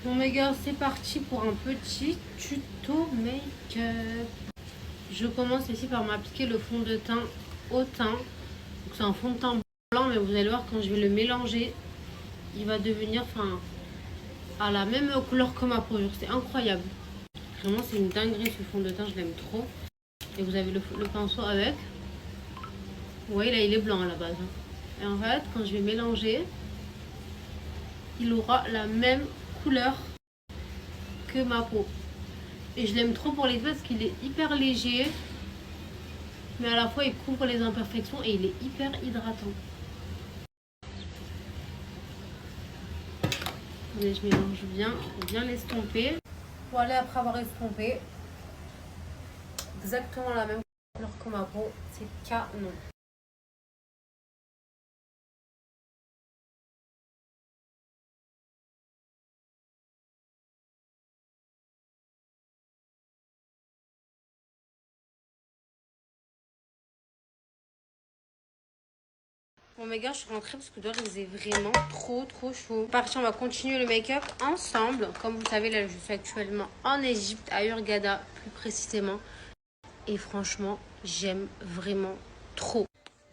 Bon mes gars, c'est parti pour un petit tuto make-up. Je commence ici par m'appliquer le fond de teint au teint. Donc c'est un fond de teint blanc, mais vous allez voir quand je vais le mélanger, il va devenir à la même couleur que ma peau. C'est incroyable. Vraiment c'est une dinguerie ce fond de teint, je l'aime trop. Et vous avez le pinceau avec. Vous voyez là il est blanc à la base. Et en fait quand je vais mélanger, il aura la même couleur que ma peau. Et je l'aime trop pour les fesses parce qu'il est hyper léger, mais à la fois il couvre les imperfections et il est hyper hydratant. Et je mélange bien l'estomper. Voilà, après avoir estompé, exactement la même couleur que ma peau, c'est canon. Bon mes gars, je suis rentrée parce que dehors il faisait vraiment trop chaud. Parti, on va continuer le make-up ensemble. Comme vous savez, là je suis actuellement en Égypte, à Hurghada plus précisément. Et franchement, j'aime vraiment trop.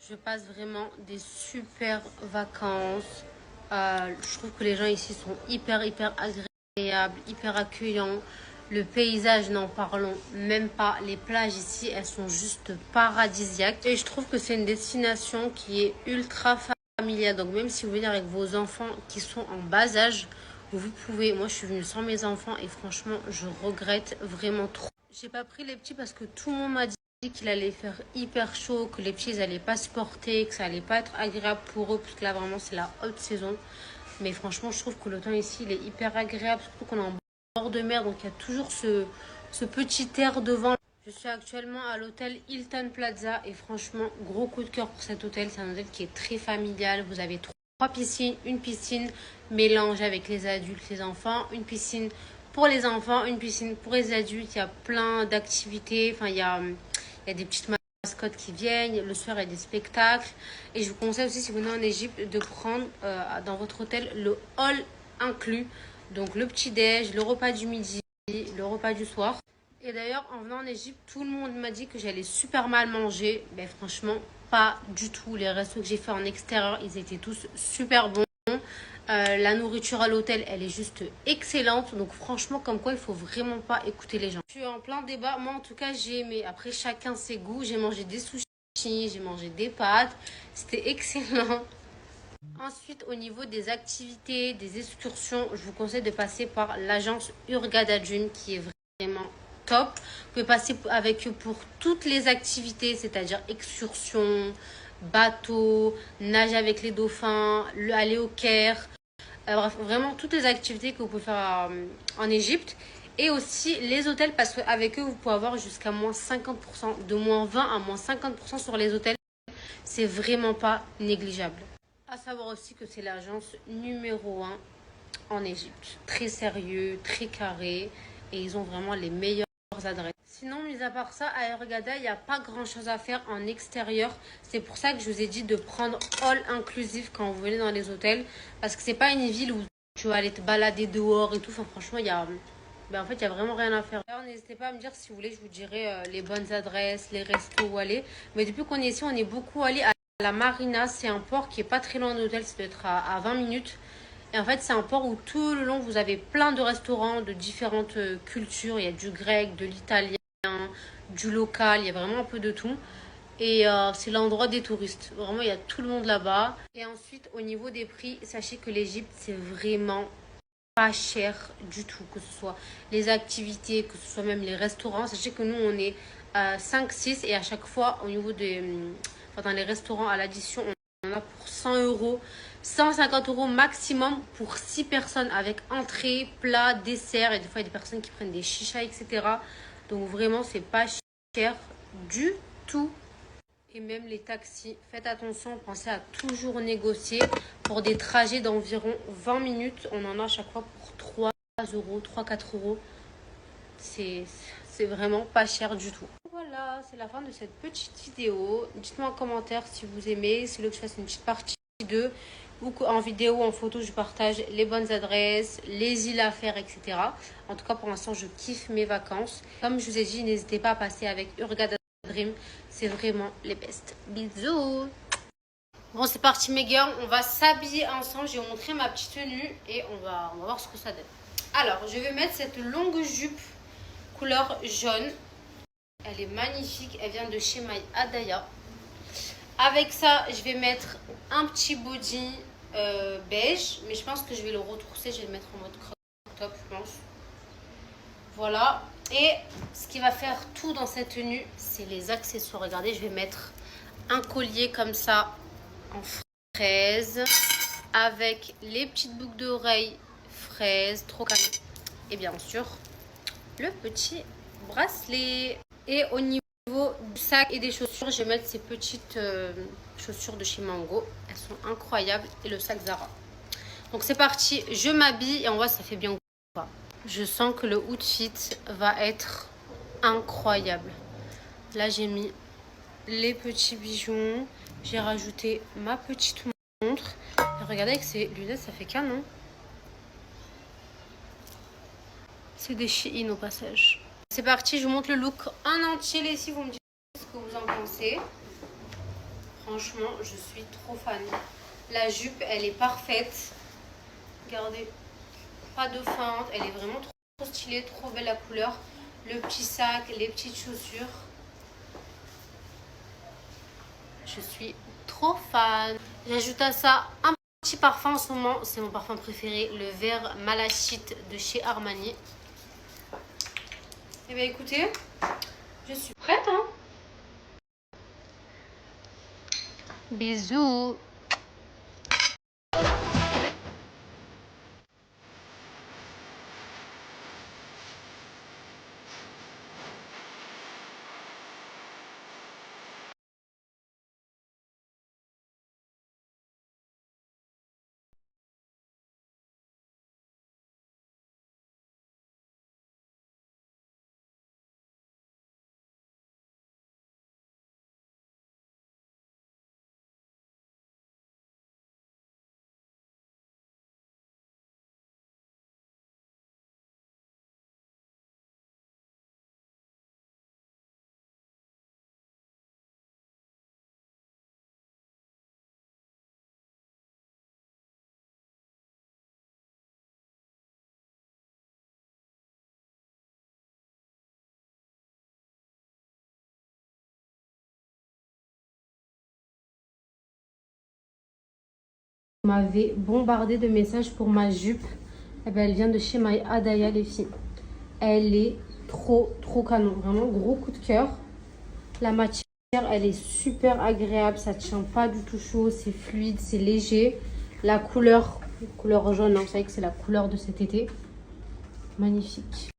Je passe vraiment des super vacances. Je trouve que les gens ici sont hyper agréables, hyper accueillants. Le paysage, n'en parlons même pas. Les plages ici, elles sont juste paradisiaques. Et je trouve que c'est une destination qui est ultra familiale. Donc même si vous venez avec vos enfants qui sont en bas âge, vous pouvez. Moi, je suis venue sans mes enfants et franchement, je regrette vraiment trop. J'ai pas pris les petits parce que tout le monde m'a dit qu'il allait faire hyper chaud, que les petits ils allaient pas supporter, que ça allait pas être agréable pour eux, parce que là vraiment c'est la haute saison. Mais franchement, je trouve que le temps ici il est hyper agréable, surtout qu'on est en bord de mer, donc il y a toujours ce petit air devant. Je suis actuellement à l'hôtel Hilton Plaza et franchement, gros coup de cœur pour cet hôtel. C'est un hôtel qui est très familial. Vous avez trois piscines, une piscine mélangée avec les adultes, les enfants, une piscine pour les enfants, une piscine pour les adultes. Il y a plein d'activités. Enfin, il y a des petites mascottes qui viennent. Le soir, il y a des spectacles. Et je vous conseille aussi, si vous venez en Égypte, de prendre dans votre hôtel le hall inclus. Donc le petit-déj, le repas du midi, le repas du soir. Et d'ailleurs, en venant en Égypte, tout le monde m'a dit que j'allais super mal manger. Ben franchement, pas du tout. Les restos que j'ai fait en extérieur, ils étaient tous super bons. La nourriture à l'hôtel, elle est juste excellente. Donc franchement, comme quoi, il faut vraiment pas écouter les gens. Je suis en plein débat. Moi, en tout cas, j'ai aimé. Après, chacun ses goûts. J'ai mangé des sushis, j'ai mangé des pâtes. C'était excellent. Ensuite, au niveau des activités, des excursions, je vous conseille de passer par l'agence Hurghada Dune qui est vraiment top. Vous pouvez passer avec eux pour toutes les activités, c'est-à-dire excursions, bateau, nager avec les dauphins, aller au Caire. Bref, vraiment toutes les activités que vous pouvez faire en Égypte. Et aussi les hôtels, parce qu'avec eux, vous pouvez avoir jusqu'à moins 50%, de moins 20 à moins 50% sur les hôtels. C'est vraiment pas négligeable. À savoir aussi que c'est l'agence numéro 1 en Égypte. Très sérieux, très carré et ils ont vraiment les meilleures adresses. Sinon, mis à part ça, à Hurghada, il n'y a pas grand chose à faire en extérieur. C'est pour ça que je vous ai dit de prendre all inclusif quand vous venez dans les hôtels. Parce que c'est pas une ville où tu vas aller te balader dehors et tout. Enfin, franchement, il y a. En fait, il n'y a vraiment rien à faire. Alors, n'hésitez pas à me dire si vous voulez, je vous dirai les bonnes adresses, les restos où aller. Mais depuis qu'on est ici, on est beaucoup allé à la Marina. C'est un port qui est pas très loin de l'hôtel, ça doit être à 20 minutes. Et en fait, c'est un port où tout le long, vous avez plein de restaurants de différentes cultures. Il y a du grec, de l'italien, du local, il y a vraiment un peu de tout. Et c'est l'endroit des touristes. Vraiment, il y a tout le monde là-bas. Et ensuite, au niveau des prix, sachez que l'Égypte, c'est vraiment pas cher du tout. Que ce soit les activités, que ce soit même les restaurants. Sachez que nous, on est à 5-6 et à chaque fois, au niveau dans les restaurants à l'addition, on en a pour 100 euros. 150 euros maximum pour 6 personnes avec entrée, plat, dessert. Et des fois, il y a des personnes qui prennent des chichas, etc. Donc vraiment, c'est pas cher du tout. Et même les taxis, faites attention, pensez à toujours négocier. Pour des trajets d'environ 20 minutes, on en a à chaque fois pour 3 euros, 3-4 euros. C'est vraiment pas cher du tout. Voilà, c'est la fin de cette petite vidéo. Dites-moi en commentaire si vous aimez, si vous voulez que je fasse une petite partie 2. ou en vidéo, en photo, je partage les bonnes adresses, les îles à faire, etc. En tout cas, pour l'instant, je kiffe mes vacances. Comme je vous ai dit, n'hésitez pas à passer avec Hurghada Dream. C'est vraiment les best. Bisous. Bon, c'est parti mes gars, on va s'habiller ensemble. Je vais vous montrer ma petite tenue et on va voir ce que ça donne. Alors, je vais mettre cette longue jupe couleur jaune. Elle est magnifique, elle vient de chez My Adaya. Avec ça, je vais mettre un petit body beige, mais je pense que je vais le retrousser, je vais le mettre en mode crop top, je pense. Voilà. Et ce qui va faire tout dans cette tenue, c'est les accessoires. Regardez, je vais mettre un collier comme ça en fraise avec les petites boucles d'oreilles fraises, trop canon. Et bien sûr, le petit bracelet. Et au niveau du sac et des chaussures, je vais mettre ces petites chaussures de chez Mango. Elles sont incroyables. Et le sac Zara. Donc c'est parti, je m'habille et on voit si ça fait bien ou pas. Je sens que le outfit va être incroyable. Là j'ai mis les petits bijoux. J'ai rajouté ma petite montre. Et regardez avec ces lunettes, ça fait canon. C'est des Shein au passage. C'est parti, je vous montre le look en entier. Les filles, vous me dites ce que vous en pensez. Franchement, je suis trop fan. La jupe, elle est parfaite. Regardez, pas de feinte. Elle est vraiment trop stylée, trop belle la couleur. Le petit sac, les petites chaussures. Je suis trop fan. J'ajoute à ça un petit parfum en ce moment. C'est mon parfum préféré, le vert Malachite de chez Armani. Eh bien écoutez, je suis prête. Hein. Bisous. On m'avait bombardé de messages pour ma jupe. Eh ben, elle vient de chez My Adaya, les filles. Elle est trop canon. Vraiment, gros coup de cœur. La matière, elle est super agréable. Ça tient pas du tout chaud. C'est fluide, c'est léger. La couleur jaune, hein, vous savez que c'est la couleur de cet été. Magnifique.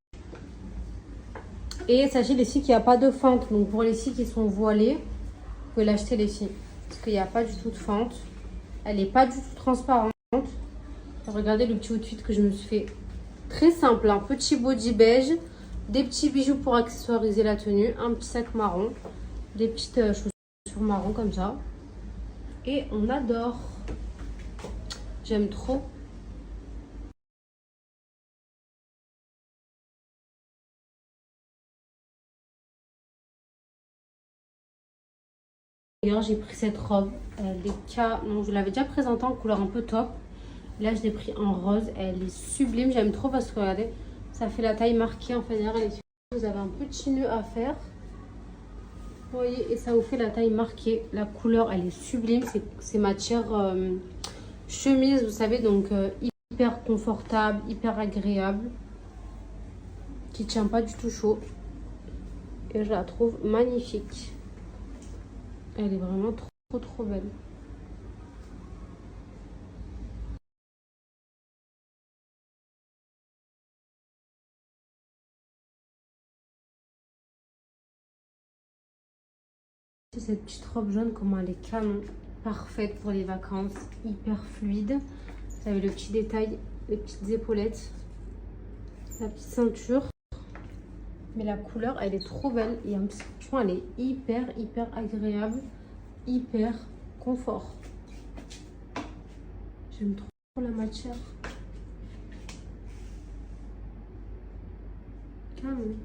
Et sachez les filles qu'il n'y a pas de fente. Donc pour les filles qui sont voilées, vous pouvez l'acheter les filles. Parce qu'il n'y a pas du tout de fente. Elle n'est pas du tout transparente. Regardez le petit outfit que je me suis fait. Très simple, un petit body beige, des petits bijoux pour accessoiriser la tenue, un petit sac marron, des petites chaussures marron comme ça. Et on adore. J'aime trop. D'ailleurs, j'ai pris cette robe. Elle est non, je l'avais déjà présentée en couleur un peu top. Là, je l'ai pris en rose. Elle est sublime. J'aime trop parce que regardez, ça fait la taille marquée. En fait, derrière, vous avez un petit nœud à faire. Vous voyez, et ça vous fait la taille marquée. La couleur, elle est sublime. C'est matière chemise, vous savez, donc hyper confortable, hyper agréable. Qui tient pas du tout chaud. Et je la trouve magnifique. Elle est vraiment trop belle. Cette petite robe jaune, comment elle est canon. Parfaite pour les vacances. Hyper fluide. Vous avez le petit détail, les petites épaulettes. La petite ceinture. Mais la couleur, elle est trop belle. Et franchement, elle est hyper agréable. Hyper confort. J'aime trop la matière. Calme.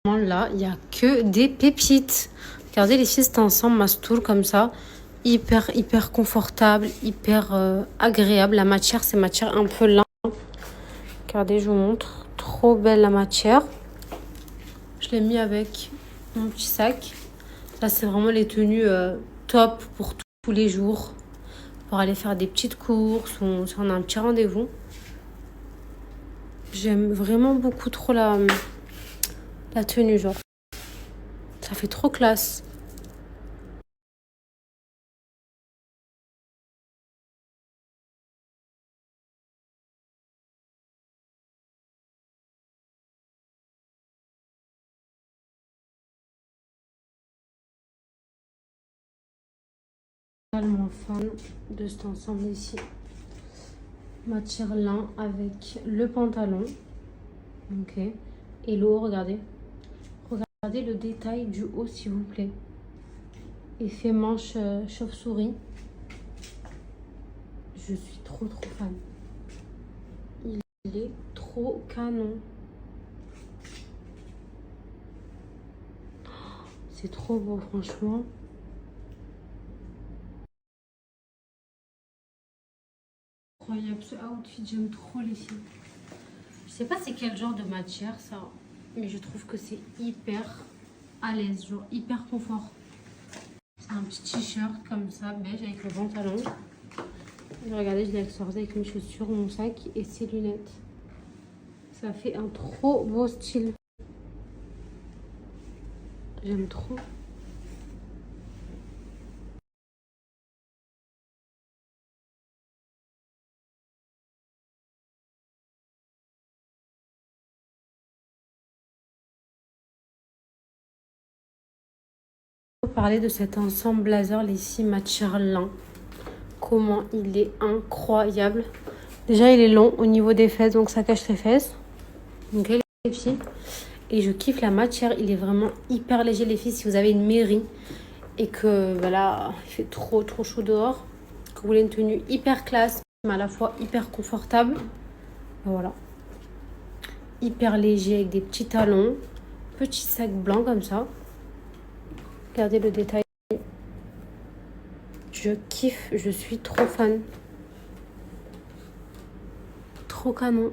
Là, il n'y a que des pépites. Regardez les filles, c'est ensemble, mastoul comme ça. Hyper confortable, hyper agréable. La matière, c'est matière un peu lin. Regardez, je vous montre. Trop belle la matière. Je l'ai mis avec mon petit sac. Ça, c'est vraiment les tenues top pour tous les jours. Pour aller faire des petites courses ou si on a un petit rendez-vous. J'aime vraiment beaucoup trop la tenue, genre. Ça fait trop classe. Tellement fan de cet ensemble ici. Matière lin avec le pantalon. Ok. Et le haut, regardez. Regardez le détail du haut, s'il vous plaît. Effet manche chauve-souris. Je suis trop fan. Il est trop canon. C'est trop beau, franchement. Incroyable ce outfit, j'aime trop les filles. Je sais pas c'est quel genre de matière ça, mais je trouve que c'est hyper à l'aise, genre hyper confort. C'est un petit t-shirt comme ça, beige avec le pantalon. Et regardez, je l'ai accessorisé avec mes chaussures, mon sac et ses lunettes. Ça fait un trop beau style. J'aime trop. Parler de cet ensemble blazer, les 6 matières lin. Comment il est incroyable. Déjà, il est long au niveau des fesses, donc ça cache les fesses. Donc, les filles. Et je kiffe la matière. Il est vraiment hyper léger, les filles. Si vous avez une mairie et que voilà, il fait trop chaud dehors, que vous voulez une tenue hyper classe, mais à la fois hyper confortable. Voilà. Hyper léger avec des petits talons. Petit sac blanc comme ça. Regardez le détail. Je kiffe, je suis trop fan. Trop canon.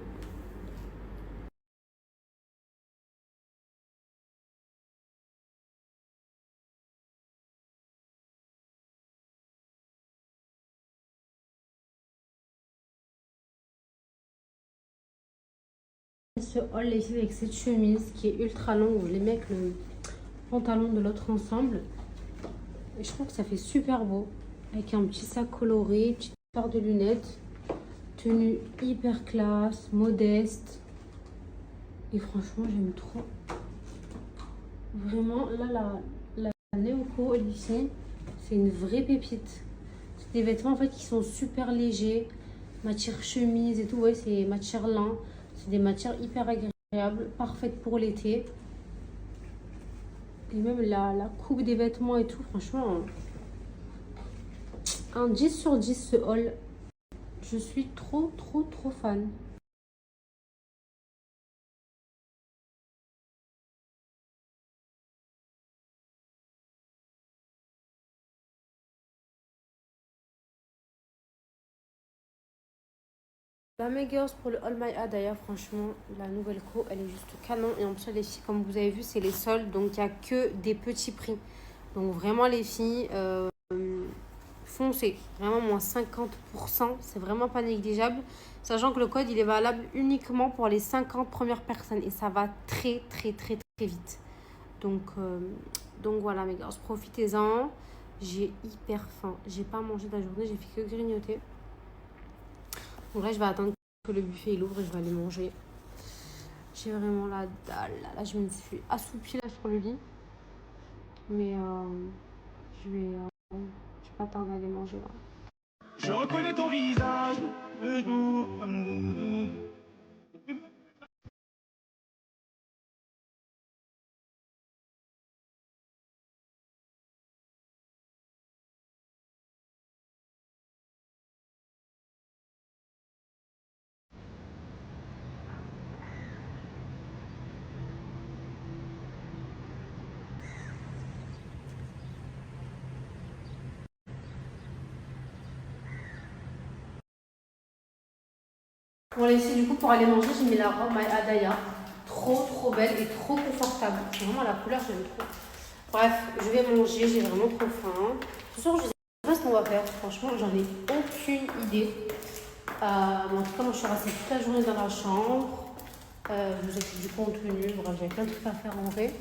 Ce haul les filles avec cette chemise qui est ultra longue, je les mets avec le pantalon de l'autre ensemble. Et je trouve que ça fait super beau. Avec un petit sac coloré, petite paire de lunettes. Tenue hyper classe, modeste. Et franchement, j'aime trop. Vraiment, là, la Neoco ici, c'est une vraie pépite. C'est des vêtements en fait qui sont super légers. Matière chemise et tout, ouais, c'est matière lin. C'est des matières hyper agréables, parfaites pour l'été. Et même la coupe des vêtements et tout, franchement, un 10 sur 10 ce haul. Je suis trop fan. La mes girls pour le All My A d'ailleurs, franchement, la nouvelle co, elle est juste canon. Et en plus, les filles, comme vous avez vu, c'est les soldes, donc il n'y a que des petits prix. Donc vraiment, les filles, foncez. Vraiment, moins 50%, c'est vraiment pas négligeable. Sachant que le code, il est valable uniquement pour les 50 premières personnes. Et ça va très vite. Donc voilà, mes girls, profitez-en. J'ai hyper faim. J'ai pas mangé de la journée, j'ai fait que grignoter. Donc là, je vais attendre que le buffet il ouvre et je vais aller manger. J'ai vraiment la dalle. Là, je me suis assoupie là sur le lit. Mais je vais pas tarder à aller manger là. Je reconnais ton visage. Bon là ici du coup pour aller manger j'ai mis la robe My Adaya. Trop belle et trop confortable. Vraiment la couleur j'aime trop. Bref, je vais manger, j'ai vraiment trop faim. Ce soir je sais pas ce qu'on va faire. Franchement j'en ai aucune idée. Mais en tout cas moi je suis restée toute la journée dans la chambre. Je vous ai fait du contenu, bref j'avais plein de trucs à faire en vrai.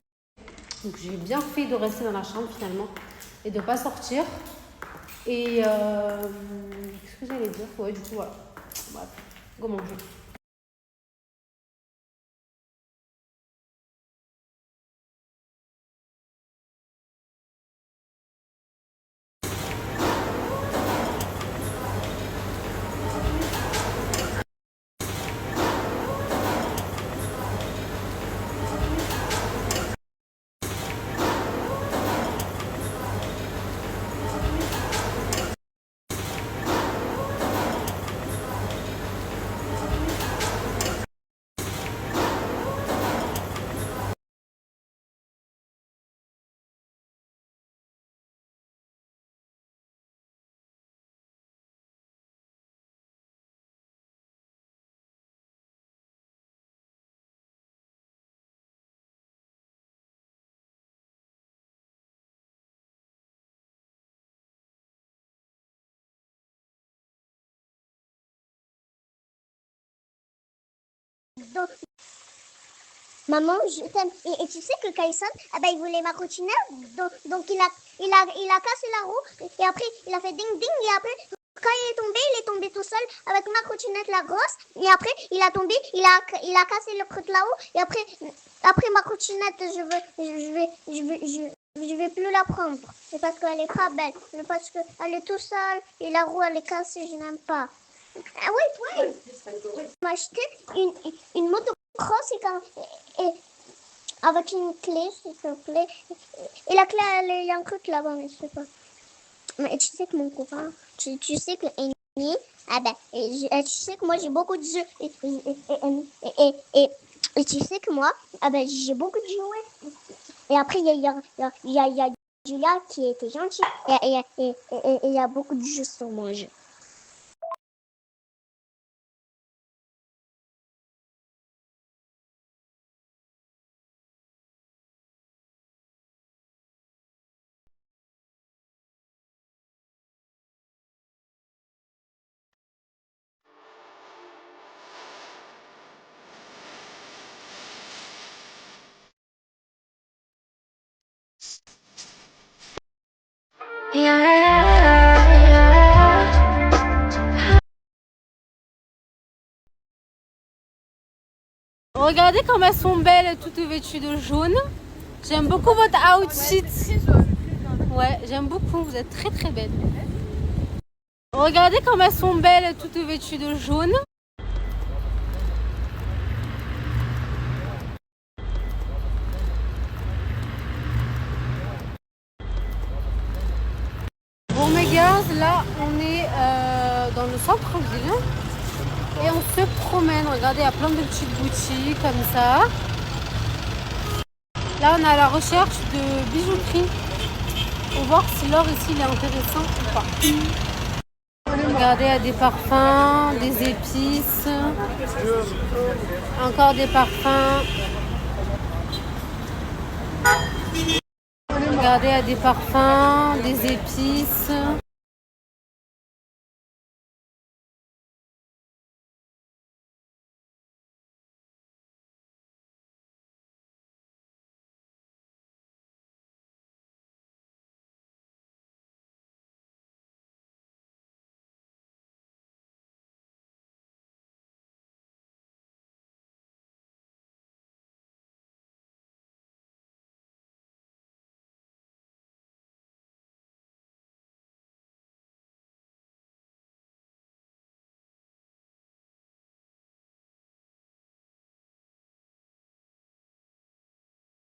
Donc j'ai bien fait de rester dans la chambre finalement et de pas sortir. Et qu'est-ce que j'allais dire? Ouais du coup voilà. Bref, go manger. Donc, maman, je t'aime. Et tu sais que Kayson, ah ben, il voulait ma trottinette, donc il a cassé la roue, et après, il a fait ding ding, et après, quand il est tombé tout seul avec ma trottinette la grosse, et après, il a tombé, il a cassé le truc là-haut, et après ma trottinette, je vais plus la prendre. C'est parce qu'elle est pas belle, c'est parce qu'elle est tout seule, et la roue, elle est cassée, je n'aime pas. Ah oui, oui. M'a acheté une motocross et avec une clé, s'il te plaît. Et la clé, il y a un truc là-bas, mais je sais pas. Mais tu sais que mon copain, tu sais que Amy, ah ben, tu sais que moi j'ai beaucoup de jeux. Et tu sais que moi, ah ben, j'ai beaucoup de jouets. Et après, il y a Julia qui était gentille. Et il y a beaucoup de jeux sur mon jeu. Regardez comme elles sont belles, toutes vêtues de jaune. J'aime beaucoup votre outfit. Ouais, j'aime beaucoup, vous êtes très belles. Regardez comme elles sont belles, toutes vêtues de jaune. Bon mes gars, là on est dans le centre-ville et on se promène. Regardez, il y a plein de petites boutiques comme ça. Là on est à la recherche de bijouterie pour voir si l'or ici il est intéressant ou pas. Regardez, il y a des parfums, des épices, encore des parfums. Regardez, il y a des parfums, des épices.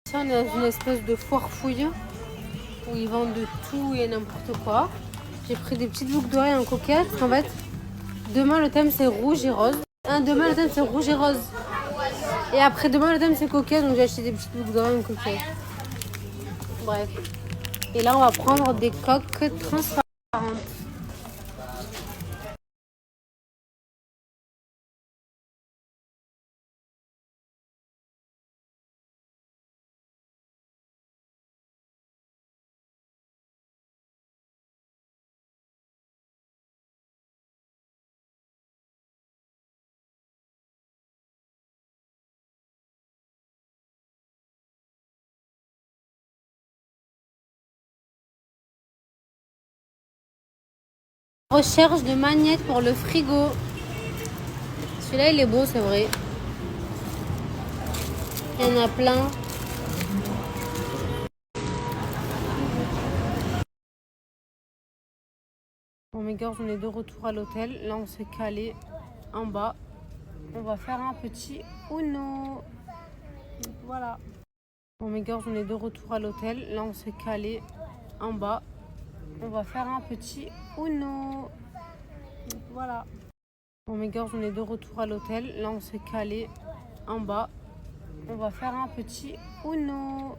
Ça, on est dans une espèce de foire fouille où ils vendent de tout et n'importe quoi. J'ai pris des petites boucles d'oreilles en coquette. En fait, demain le thème c'est rouge et rose. Demain le thème c'est rouge et rose. Et après demain le thème c'est coquette, donc j'ai acheté des petites boucles d'oreilles en coquette. Bref. Et là on va prendre des coques transparentes. Recherche de magnettes pour le frigo. Celui-là il est beau, c'est vrai. Il y en a plein. Bon mes gars, on est de retour à l'hôtel. Là on s'est calé en bas. On va faire un petit Uno. Voilà. Bon mes gars, on est de retour à l'hôtel. Là on s'est calé en bas. On va faire un petit Uno. Voilà. Bon mes gars, on est de retour à l'hôtel. Là on s'est calé en bas. On va faire un petit Uno.